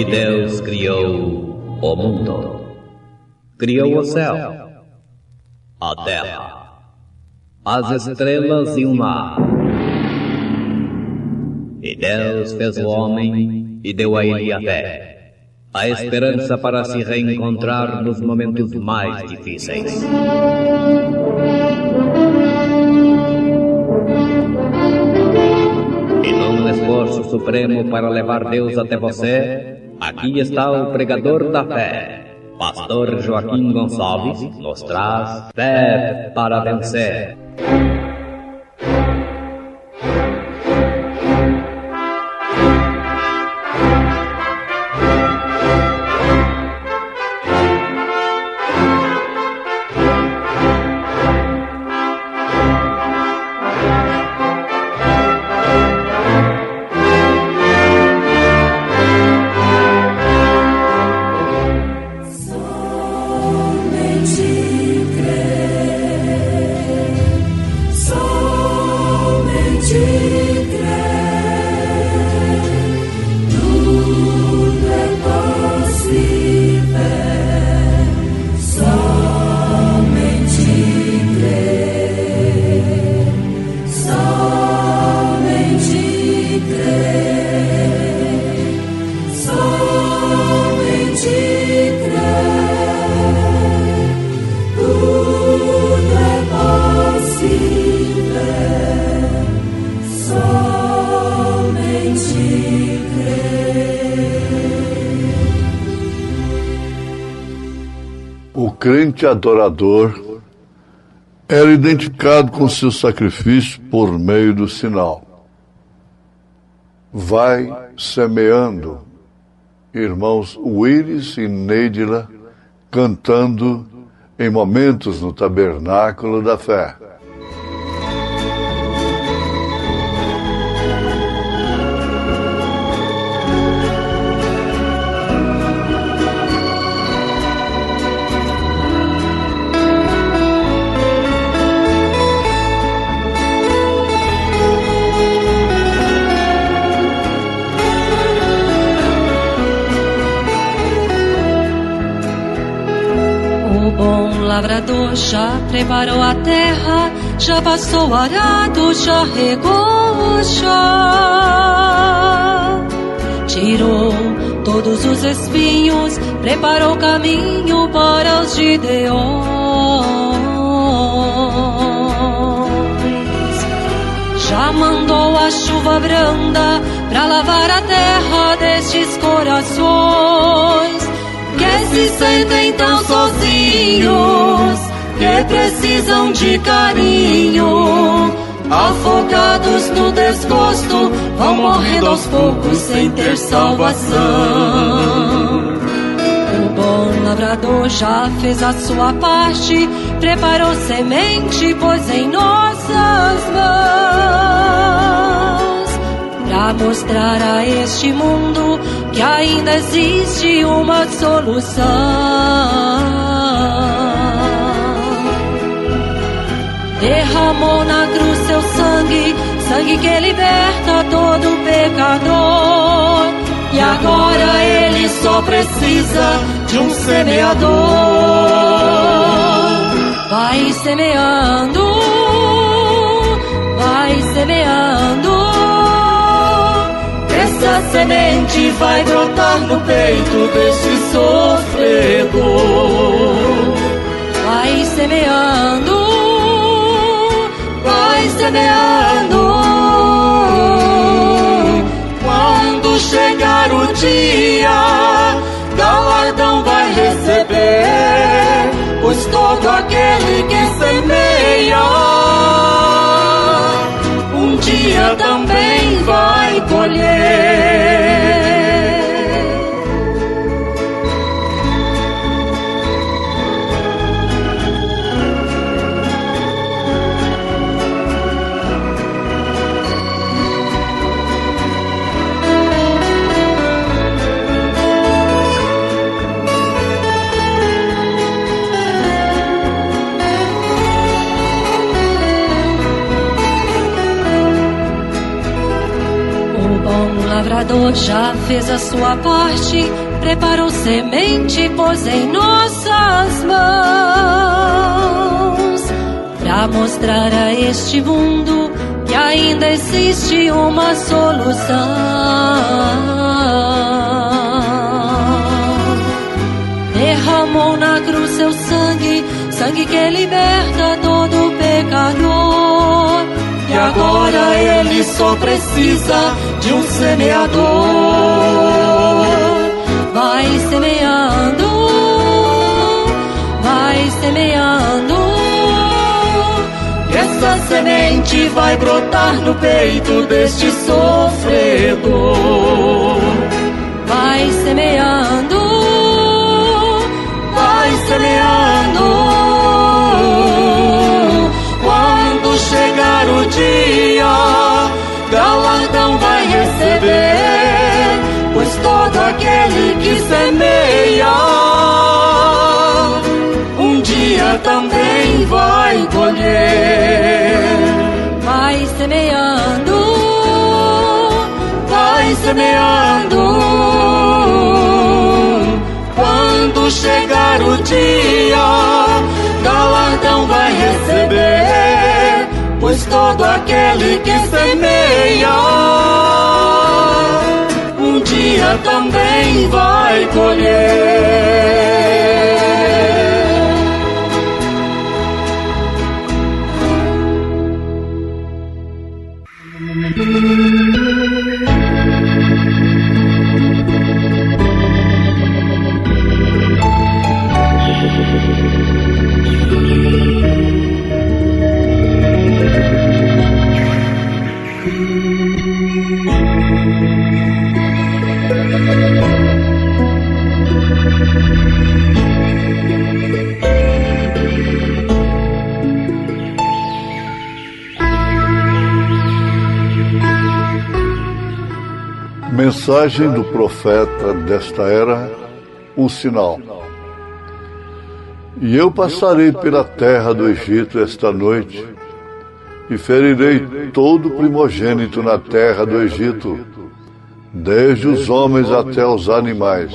E Deus criou o mundo. Criou o céu, a terra, as estrelas e o mar. E Deus fez o homem e deu a ele a fé, a esperança para se reencontrar nos momentos mais difíceis. E num esforço supremo para levar Deus até você, aqui está o pregador da fé. Pastor Joaquim Gonçalves nos traz fé para vencer. O crente adorador era identificado com seu sacrifício por meio do sinal. Vai semeando, irmãos Willis e Neidila cantando em momentos no Tabernáculo da Fé. Lavrador já preparou a terra, já passou o arado, já regou o chão. Tirou todos os espinhos, preparou o caminho para os Gideões. Já mandou a chuva branda para lavar a terra destes corações que se sentem tão sozinhos, que precisam de carinho. Afogados no desgosto, vão morrendo aos poucos sem ter salvação. O bom lavrador já fez a sua parte, preparou semente, pôs em nossas mãos, pra mostrar a este mundo que ainda existe uma solução. Derramou na cruz seu sangue, sangue que liberta todo pecador. E agora ele só precisa de um semeador. Vai semeando, vai semeando. Essa semente vai brotar no peito desse sofredor. Vai semeando, vai semeando. Quando chegar o dia, galardão vai receber, pois todo aquele que semeia, um dia também vai colher. semeador já fez a sua parte, preparou semente, pôs em nossas mãos, pra mostrar a este mundo que ainda existe uma solução. Derramou na cruz seu sangue, sangue que liberta todo pecador. E agora ele só precisa de um semeador. Vai semeando, vai semeando, que essa semente vai brotar no peito deste sofredor. Vai semeando, vai semeando. Quando chegar o dia, galardão vai receber, pois todo aquele que semeia, um dia também vai colher. Vai semeando, vai semeando. Quando chegar o dia, galardão vai receber, pois todo aquele que semeia, um dia também vai colher. Mensagem do profeta desta era, um sinal. E eu passarei pela terra do Egito esta noite, e ferirei todo primogênito na terra do Egito, desde os homens até os animais,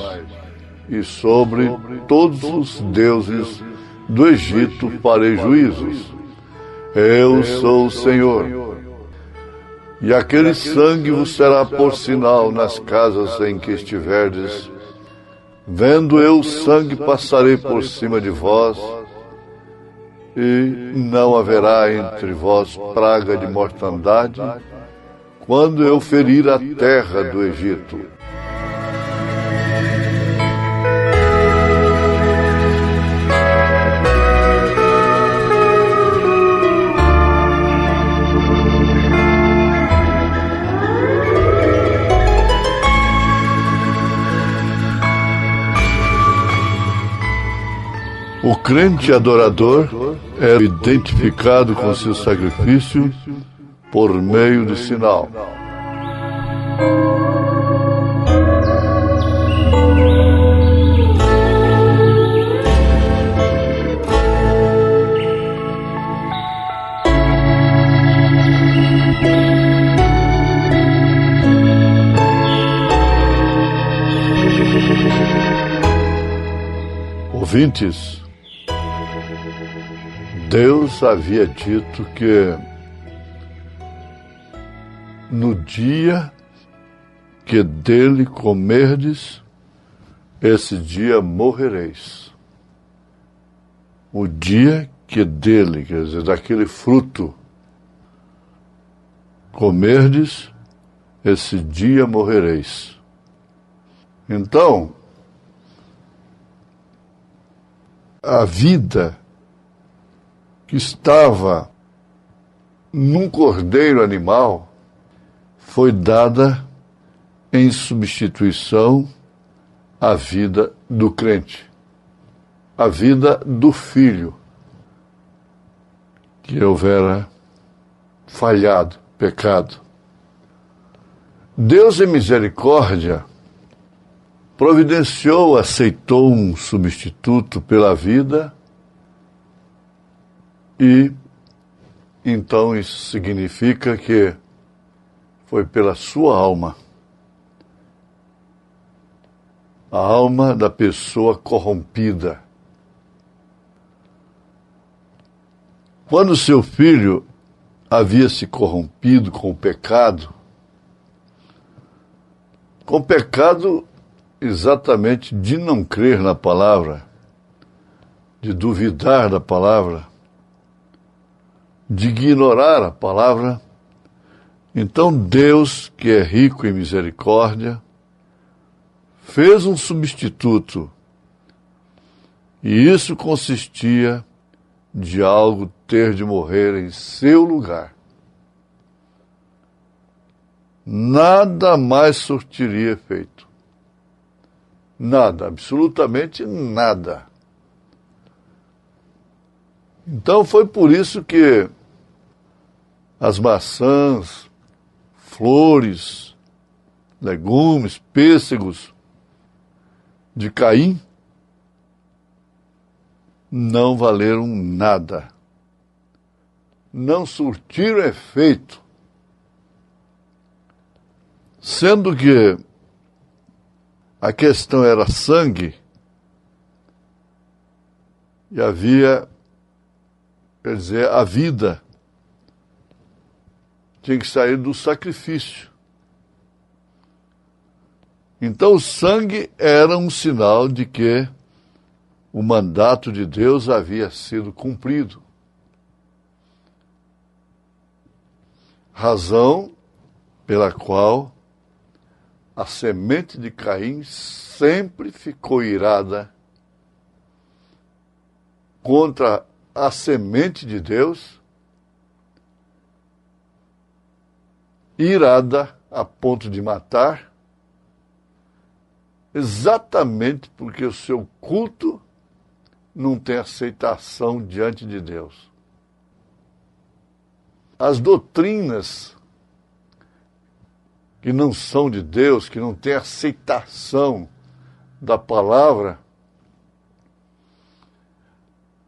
e sobre todos os deuses do Egito farei juízos. Eu sou o Senhor. E aquele sangue vos será por sinal nas casas em que estiverdes. Vendo eu o sangue, passarei por cima de vós, e não haverá entre vós praga de mortandade, quando eu ferir a terra do Egito. O crente adorador é identificado com seu sacrifício por meio do sinal. Ouvintes, Deus havia dito que no dia que dele comerdes, esse dia morrereis. O dia que dele, quer dizer, daquele fruto, comerdes, esse dia morrereis. Então, a vida que estava num cordeiro animal foi dada em substituição à vida do crente, à vida do filho que houvera falhado, pecado. Deus, em misericórdia, providenciou, aceitou um substituto pela vida. E, então, isso significa que foi pela sua alma, a alma da pessoa corrompida. Quando seu filho havia se corrompido com o pecado exatamente de não crer na palavra, de duvidar da palavra, de ignorar a palavra, então Deus, que é rico em misericórdia, fez um substituto. E isso consistia de algo ter de morrer em seu lugar. Nada mais surtiria efeito. Nada, absolutamente nada. Então foi por isso que as maçãs, flores, legumes, pêssegos de Caim não valeram nada. Não surtiram efeito. Sendo que a questão era sangue, e havia, quer dizer, a vida tinha que sair do sacrifício. Então o sangue era um sinal de que o mandato de Deus havia sido cumprido. Razão pela qual a semente de Caim sempre ficou irada contra a semente de Deus, irada a ponto de matar, exatamente porque o seu culto não tem aceitação diante de Deus. As doutrinas que não são de Deus, que não têm aceitação da palavra,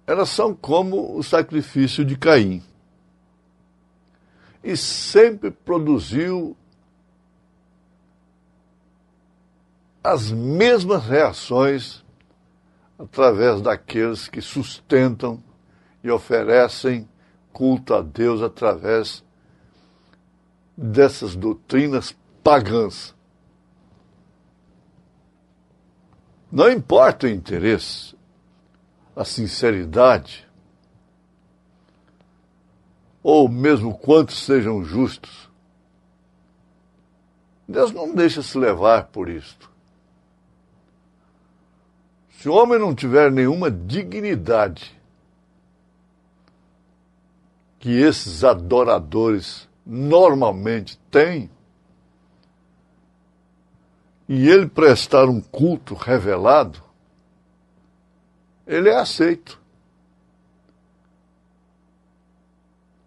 elas são como o sacrifício de Caim. E sempre produziu as mesmas reações através daqueles que sustentam e oferecem culto a Deus através dessas doutrinas pagãs. Não importa o interesse, a sinceridade, ou mesmo quantos sejam justos, Deus não deixa se levar por isto. Se o homem não tiver nenhuma dignidade que esses adoradores normalmente têm, e ele prestar um culto revelado, ele é aceito.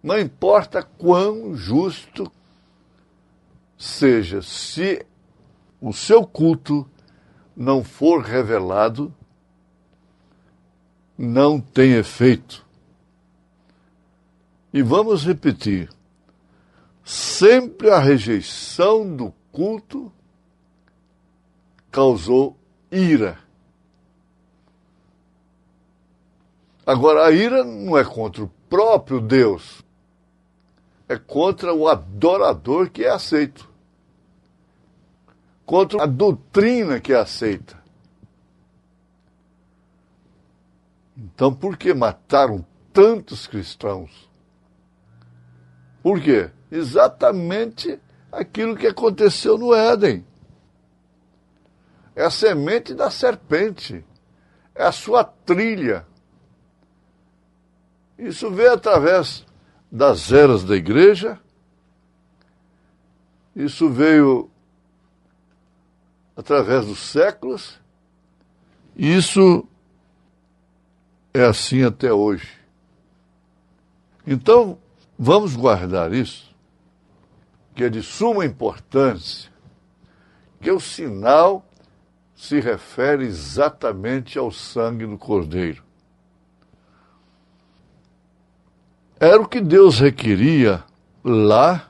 Não importa quão justo seja, se o seu culto não for revelado, não tem efeito. E vamos repetir, sempre a rejeição do culto causou ira. Agora, a ira não é contra o próprio Deus, é contra o adorador que é aceito, contra a doutrina que é aceita. Então, por que mataram tantos cristãos? Por quê? Exatamente aquilo que aconteceu no Éden. É a semente da serpente, é a sua trilha. Isso veio através das eras da igreja, isso veio através dos séculos, e isso é assim até hoje. Então, vamos guardar isso, que é de suma importância, que o sinal se refere exatamente ao sangue do Cordeiro. Era o que Deus requeria lá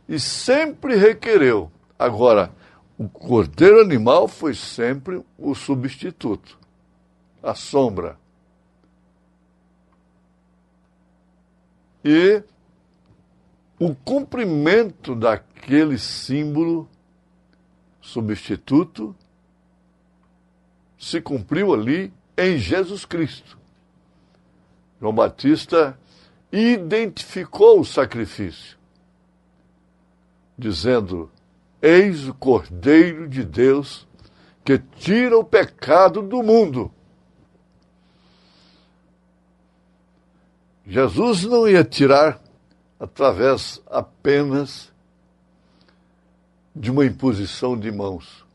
e sempre requereu. Agora, O cordeiro animal foi sempre o substituto, a sombra. E o cumprimento daquele símbolo substituto se cumpriu ali em Jesus Cristo. João Batista identificou o sacrifício, dizendo: eis o Cordeiro de Deus que tira o pecado do mundo. Jesus não ia tirar através apenas de uma imposição de mãos.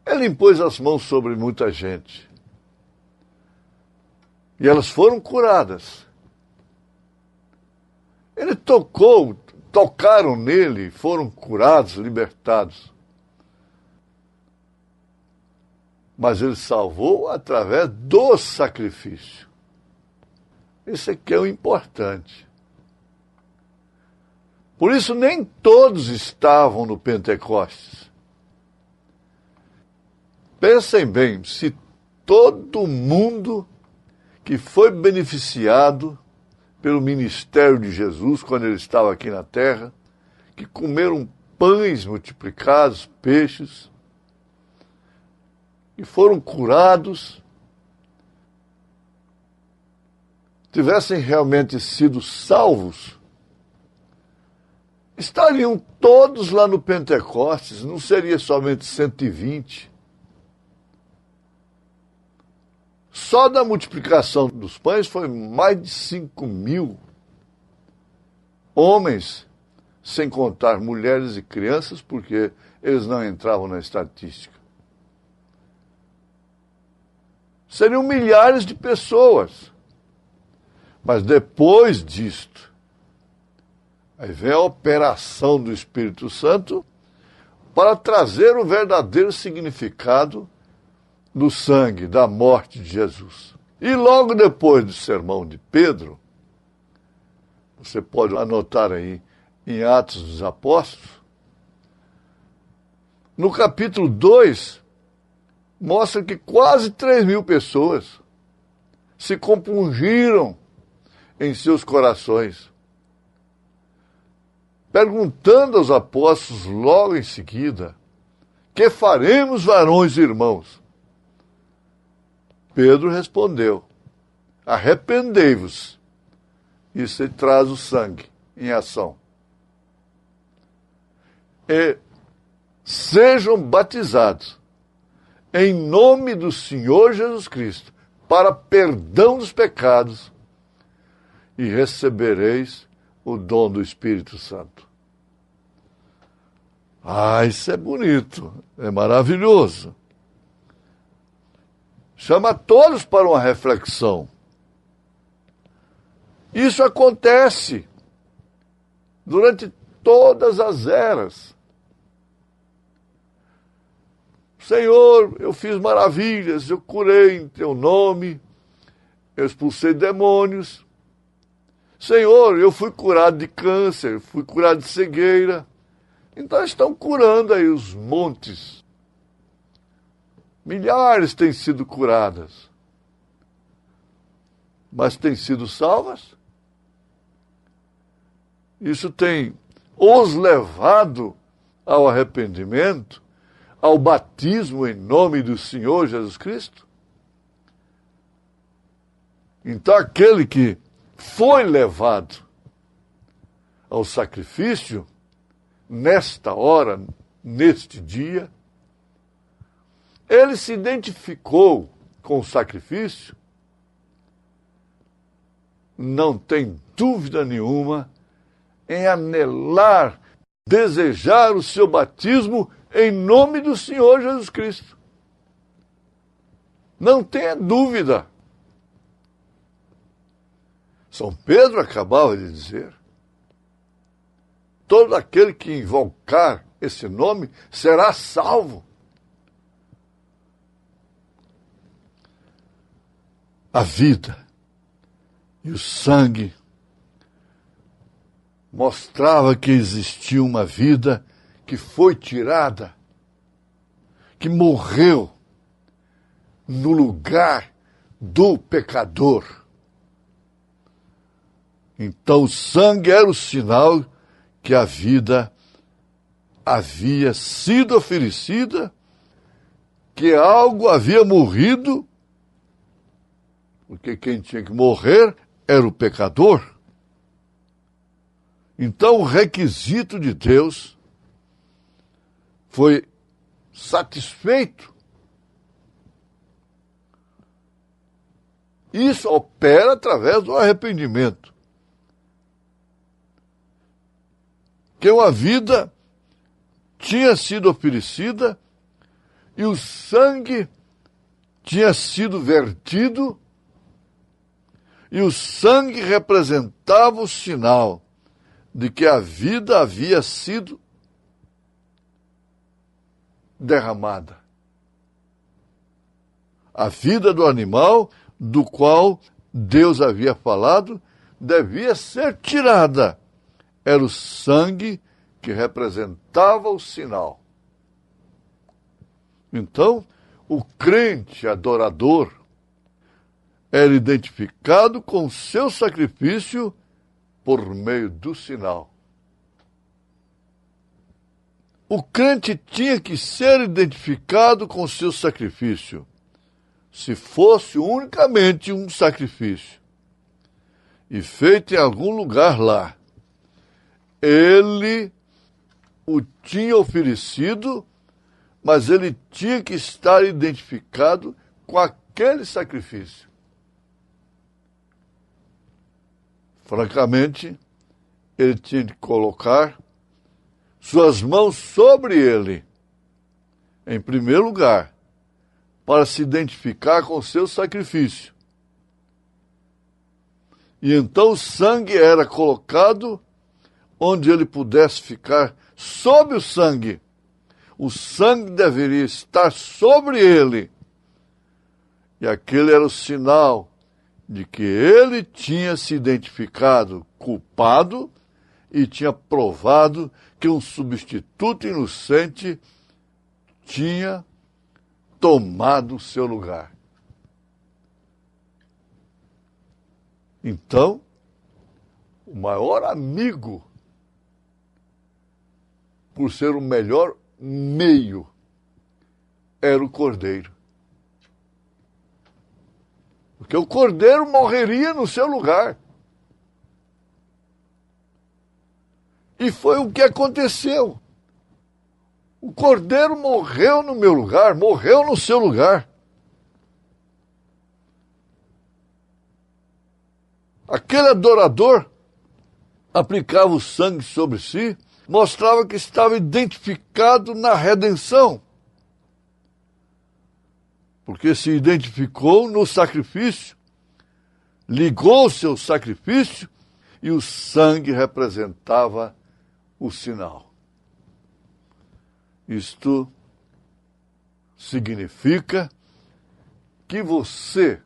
Ele impôs as mãos sobre muita gente. E elas foram curadas. Ele tocaram nele, foram curados, libertados. Mas ele salvou através do sacrifício. Esse aqui é o importante. Por isso, nem todos estavam no Pentecostes. Pensem bem, se todo mundo que foi beneficiado pelo ministério de Jesus, quando ele estava aqui na terra, que comeram pães multiplicados, peixes, e foram curados, tivessem realmente sido salvos, estariam todos lá no Pentecostes, não seria somente 120. Só da multiplicação dos pães foi mais de 5.000 homens, sem contar mulheres e crianças, porque eles não entravam na estatística. Seriam milhares de pessoas. Mas depois disto, aí vem a operação do Espírito Santo para trazer o verdadeiro significado do sangue, da morte de Jesus. E logo depois do sermão de Pedro, você pode anotar aí em Atos dos Apóstolos, no capítulo 2, mostra que quase 3.000 pessoas se compungiram em seus corações, perguntando aos apóstolos logo em seguida: que faremos, varões e irmãos? Pedro respondeu: arrependei-vos. Isso aí traz o sangue em ação. E sejam batizados em nome do Senhor Jesus Cristo para perdão dos pecados, e recebereis o dom do Espírito Santo. Ah, isso é bonito, é maravilhoso. Chama todos para uma reflexão. Isso acontece durante todas as eras. Senhor, eu fiz maravilhas, eu curei em teu nome, eu expulsei demônios. Senhor, eu fui curado de câncer, fui curado de cegueira. Então estão curando aí os montes. Milhares têm sido curadas. Mas têm sido salvas? Isso tem os levado ao arrependimento, ao batismo em nome do Senhor Jesus Cristo? Então aquele que foi levado ao sacrifício, nesta hora, neste dia, ele se identificou com o sacrifício, não tem dúvida nenhuma em anelar, desejar o seu batismo em nome do Senhor Jesus Cristo. Não tenha dúvida. São Pedro acabava de dizer: todo aquele que invocar esse nome será salvo. A vida e o sangue mostrava que existia uma vida que foi tirada, que morreu no lugar do pecador. Então o sangue era o sinal que a vida havia sido oferecida, que algo havia morrido, porque quem tinha que morrer era o pecador. Então o requisito de Deus foi satisfeito. Isso opera através do arrependimento. Que uma vida tinha sido oferecida e o sangue tinha sido vertido, e o sangue representava o sinal de que a vida havia sido derramada. A vida do animal, do qual Deus havia falado, devia ser tirada. Era o sangue que representava o sinal. Então, o crente adorador era identificado com o seu sacrifício por meio do sinal. O crente tinha que ser identificado com o seu sacrifício, se fosse unicamente um sacrifício, e feito em algum lugar lá. Ele o tinha oferecido, mas ele tinha que estar identificado com aquele sacrifício. Francamente, ele tinha de colocar suas mãos sobre ele, em primeiro lugar, para se identificar com o seu sacrifício. E então o sangue era colocado onde ele pudesse ficar sob o sangue. O sangue deveria estar sobre ele. E aquele era o sinal de que ele tinha se identificado culpado e tinha provado que um substituto inocente tinha tomado o seu lugar. Então, o maior amigo, por ser o melhor meio, era o cordeiro. Porque o cordeiro morreria no seu lugar. E foi o que aconteceu. O cordeiro morreu no meu lugar, morreu no seu lugar. Aquele adorador aplicava o sangue sobre si, mostrava que estava identificado na redenção. Porque se identificou no sacrifício, ligou seu sacrifício e o sangue representava o sinal. Isto significa que você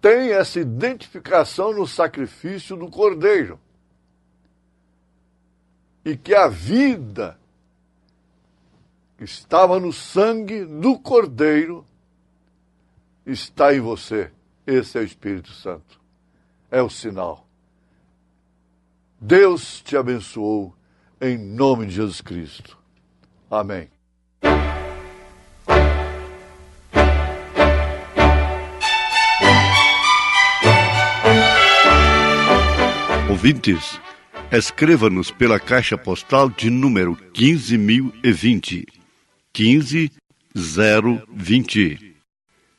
tem essa identificação no sacrifício do Cordeiro. E que a vida que estava no sangue do Cordeiro está em você. Esse é o Espírito Santo. É o sinal. Deus te abençoou em nome de Jesus Cristo. Amém. Ouvintes, escreva-nos pela caixa postal de número 15.020, 15020,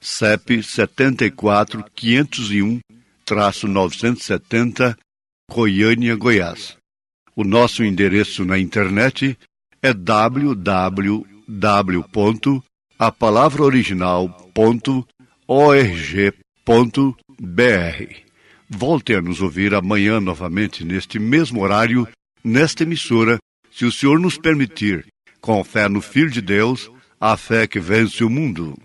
CEP 74.501-970, Goiânia, Goiás. O nosso endereço na internet é www.apalavraoriginal.org.br. Volte a nos ouvir amanhã novamente neste mesmo horário, nesta emissora, se o Senhor nos permitir, com fé no Filho de Deus, a fé que vence o mundo.